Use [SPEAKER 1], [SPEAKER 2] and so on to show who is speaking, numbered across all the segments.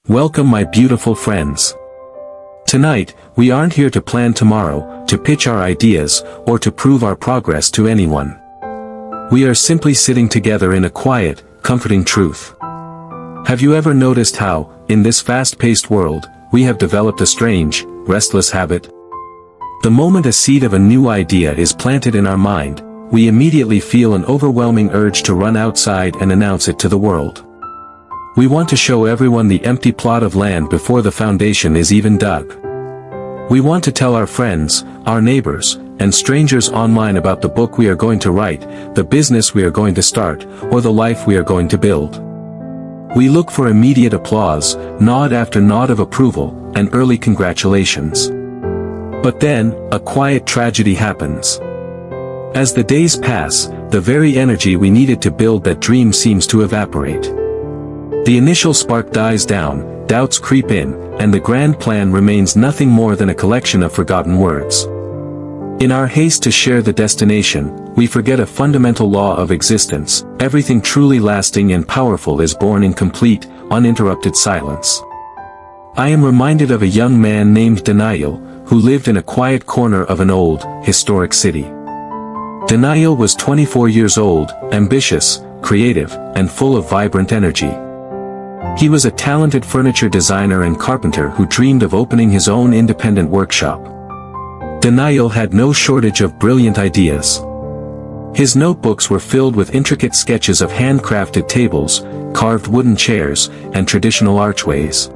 [SPEAKER 1] Welcome my beautiful friends. Tonight, we aren't here to plan tomorrow, to pitch our ideas, or to prove our progress to anyone. We are simply sitting together in a quiet, comforting truth. Have you ever noticed how, in this fast-paced world, we have developed a strange, restless habit? The moment a seed of a new idea is planted in our mind, we immediately feel an overwhelming urge to run outside and announce it to the world. We want to show everyone the empty plot of land before the foundation is even dug. We want to tell our friends, our neighbors, and strangers online about the book we are going to write, the business we are going to start, or the life we are going to build. We look for immediate applause, nod after nod of approval, and early congratulations. But then, a quiet tragedy happens. As the days pass, the very energy we needed to build that dream seems to evaporate. The initial spark dies down, doubts creep in, and the grand plan remains nothing more than a collection of forgotten words. In our haste to share the destination, we forget a fundamental law of existence: everything truly lasting and powerful is born in complete, uninterrupted silence. I am reminded of a young man named Daniyal, who lived in a quiet corner of an old, historic city. Daniyal was 24 years old, ambitious, creative, and full of vibrant energy. He was a talented furniture designer and carpenter who dreamed of opening his own independent workshop. Daniyal had no shortage of brilliant ideas. His notebooks were filled with intricate sketches of handcrafted tables, carved wooden chairs, and traditional archways.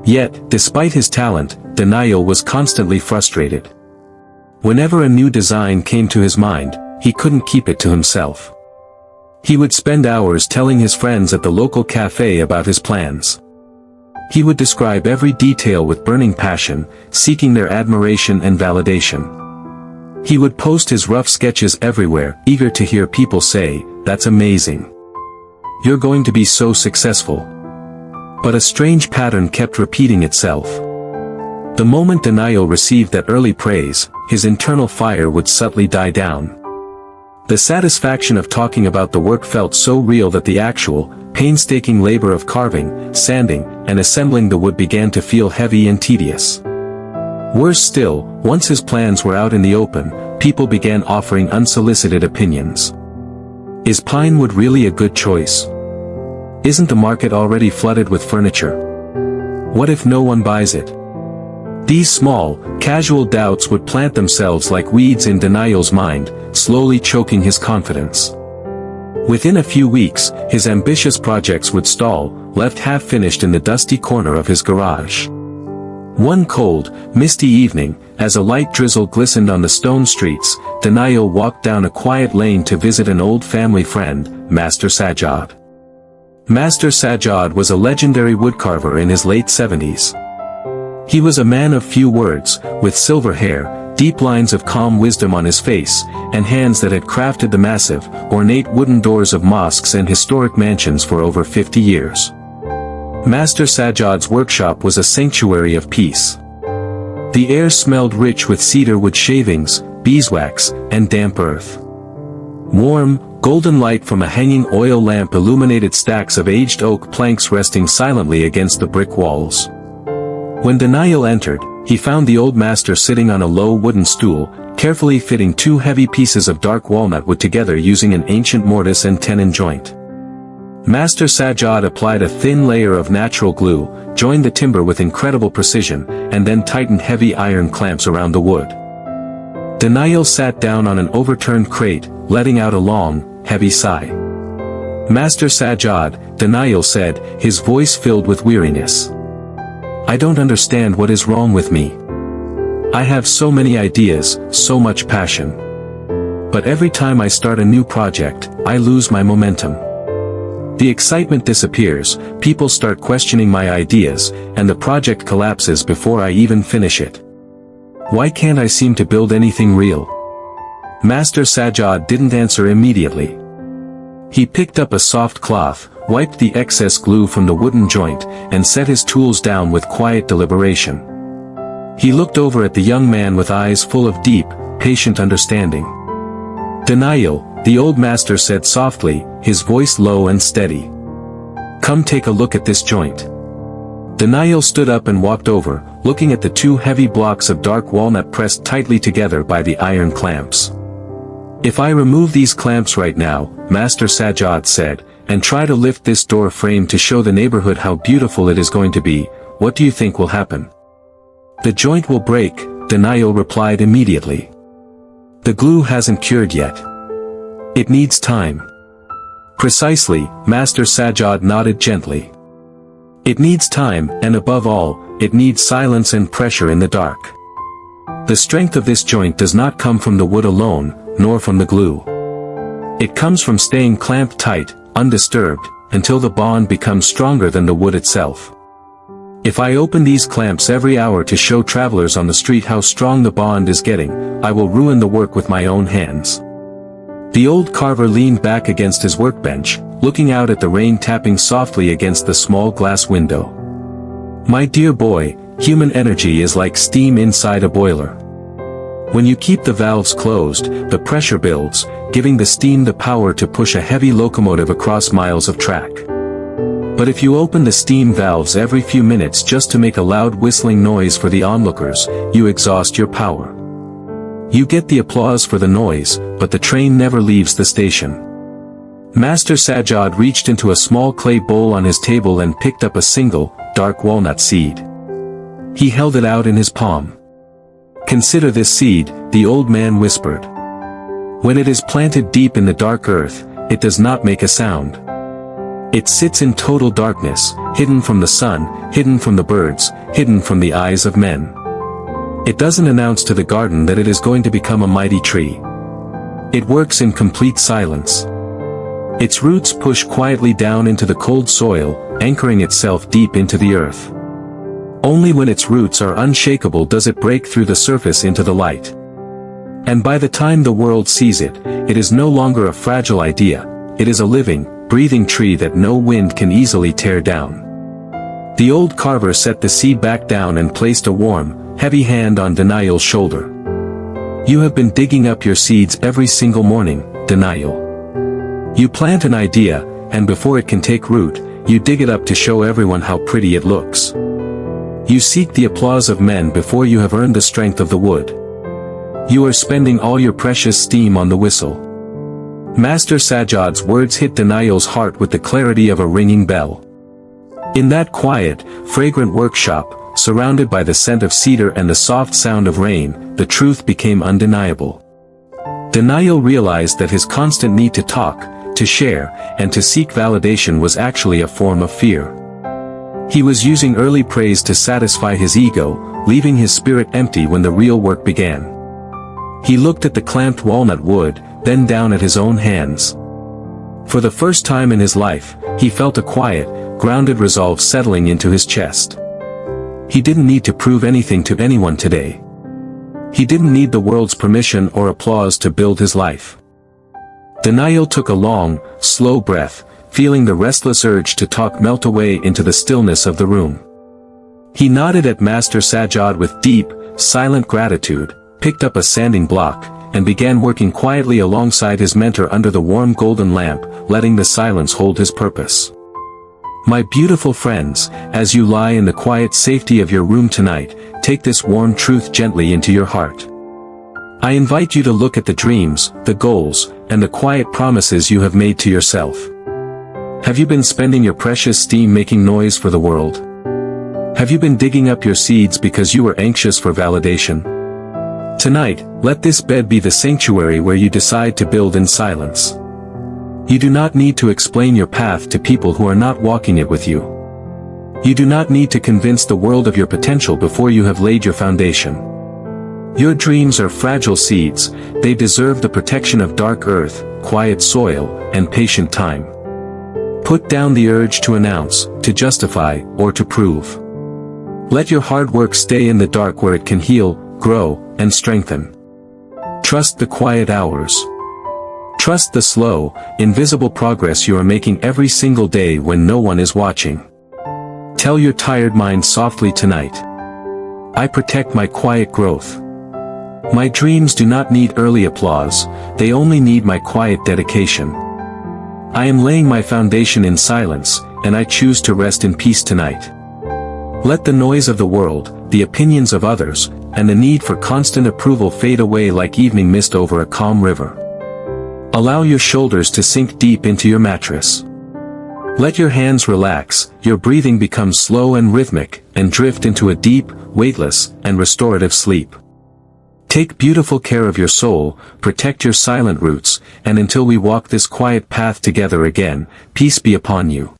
[SPEAKER 1] Yet, despite his talent, Daniyal was constantly frustrated. Whenever a new design came to his mind, he couldn't keep it to himself. He would spend hours telling his friends at the local cafe about his plans. He would describe every detail with burning passion, seeking their admiration and validation. He would post his rough sketches everywhere, eager to hear people say, "That's amazing. You're going to be so successful." But a strange pattern kept repeating itself. The moment Daniyal received that early praise, his internal fire would subtly die down. The satisfaction of talking about the work felt so real that the actual, painstaking labor of carving, sanding, and assembling the wood began to feel heavy and tedious. Worse still, once his plans were out in the open, people began offering unsolicited opinions. Is pine wood really a good choice? Isn't the market already flooded with furniture? What if no one buys it? These small, casual doubts would plant themselves like weeds in Daniyal's mind, slowly choking his confidence. Within a few weeks, his ambitious projects would stall, left half-finished in the dusty corner of his garage. One cold, misty evening, as a light drizzle glistened on the stone streets, Daniyal walked down a quiet lane to visit an old family friend, Master Sajjad. Master Sajjad was a legendary woodcarver in his late 70s. He was a man of few words, with silver hair, deep lines of calm wisdom on his face, and hands that had crafted the massive, ornate wooden doors of mosques and historic mansions for over 50 years. Master Sajjad's workshop was a sanctuary of peace. The air smelled rich with cedar wood shavings, beeswax, and damp earth. Warm, golden light from a hanging oil lamp illuminated stacks of aged oak planks resting silently against the brick walls. When Daniyal entered, he found the old master sitting on a low wooden stool, carefully fitting two heavy pieces of dark walnut wood together using an ancient mortise and tenon joint. Master Sajjad applied a thin layer of natural glue, joined the timber with incredible precision, and then tightened heavy iron clamps around the wood. Daniyal sat down on an overturned crate, letting out a long, heavy sigh. "Master Sajjad," Daniyal said, his voice filled with weariness. "I don't understand what is wrong with me. I have so many ideas, so much passion. But every time I start a new project, I lose my momentum. The excitement disappears, people start questioning my ideas, and the project collapses before I even finish it. Why can't I seem to build anything real?" Master Sajjad didn't answer immediately. He picked up a soft cloth, wiped the excess glue from the wooden joint, and set his tools down with quiet deliberation. He looked over at the young man with eyes full of deep, patient understanding. "Daniyal," the old master said softly, his voice low and steady. "Come take a look at this joint. Daniyal stood up and walked over, looking at the two heavy blocks of dark walnut pressed tightly together by the iron clamps. "If I remove these clamps right now," Master Sajjad said, "and try to lift this door frame to show the neighborhood how beautiful it is going to be, what do you think will happen?" "The joint will break," Daniyal replied immediately. "The glue hasn't cured yet. It needs time." "Precisely," Master Sajjad nodded gently. "It needs time, and above all, it needs silence and pressure in the dark. The strength of this joint does not come from the wood alone, nor from the glue. It comes from staying clamped tight, undisturbed, until the bond becomes stronger than the wood itself. If I open these clamps every hour to show travelers on the street how strong the bond is getting, I will ruin the work with my own hands." The old carver leaned back against his workbench, looking out at the rain tapping softly against the small glass window. "My dear boy, human energy is like steam inside a boiler. When you keep the valves closed, the pressure builds, giving the steam the power to push a heavy locomotive across miles of track. But if you open the steam valves every few minutes just to make a loud whistling noise for the onlookers, you exhaust your power. You get the applause for the noise, but the train never leaves the station." Master Sajjad reached into a small clay bowl on his table and picked up a single, dark walnut seed. He held it out in his palm. "Consider this seed," the old man whispered. "When it is planted deep in the dark earth, it does not make a sound. It sits in total darkness, hidden from the sun, hidden from the birds, hidden from the eyes of men. It doesn't announce to the garden that it is going to become a mighty tree. It works in complete silence. Its roots push quietly down into the cold soil, anchoring itself deep into the earth. Only when its roots are unshakable does it break through the surface into the light. And by the time the world sees it, it is no longer a fragile idea, it is a living, breathing tree that no wind can easily tear down." The old carver set the seed back down and placed a warm, heavy hand on Daniyal's shoulder. "You have been digging up your seeds every single morning, Daniyal. You plant an idea, and before it can take root, you dig it up to show everyone how pretty it looks. You seek the applause of men before you have earned the strength of the wood. You are spending all your precious steam on the whistle." Master Sajjad's words hit Daniyal's heart with the clarity of a ringing bell. In that quiet, fragrant workshop, surrounded by the scent of cedar and the soft sound of rain, the truth became undeniable. Daniyal realized that his constant need to talk, to share, and to seek validation was actually a form of fear. He was using early praise to satisfy his ego, leaving his spirit empty when the real work began. He looked at the clamped walnut wood, then down at his own hands. For the first time in his life, he felt a quiet, grounded resolve settling into his chest. He didn't need to prove anything to anyone today. He didn't need the world's permission or applause to build his life. Daniyal took a long, slow breath, feeling the restless urge to talk melt away into the stillness of the room. He nodded at Master Sajjad with deep, silent gratitude, picked up a sanding block, and began working quietly alongside his mentor under the warm golden lamp, letting the silence hold his purpose. "My beautiful friends, as you lie in the quiet safety of your room tonight, take this warm truth gently into your heart. I invite you to look at the dreams, the goals, and the quiet promises you have made to yourself. Have you been spending your precious steam making noise for the world? Have you been digging up your seeds because you were anxious for validation? Tonight, let this bed be the sanctuary where you decide to build in silence. You do not need to explain your path to people who are not walking it with you. You do not need to convince the world of your potential before you have laid your foundation. Your dreams are fragile seeds, they deserve the protection of dark earth, quiet soil, and patient time. Put down the urge to announce, to justify, or to prove. Let your hard work stay in the dark where it can heal, grow, and strengthen. Trust the quiet hours. Trust the slow, invisible progress you are making every single day when no one is watching. Tell your tired mind softly tonight. I protect my quiet growth. My dreams do not need early applause, they only need my quiet dedication. I am laying my foundation in silence, and I choose to rest in peace tonight. Let the noise of the world, the opinions of others, and the need for constant approval fade away like evening mist over a calm river. Allow your shoulders to sink deep into your mattress. Let your hands relax, your breathing become slow and rhythmic, and drift into a deep, weightless, and restorative sleep. Take beautiful care of your soul, protect your silent roots, and until we walk this quiet path together again, peace be upon you.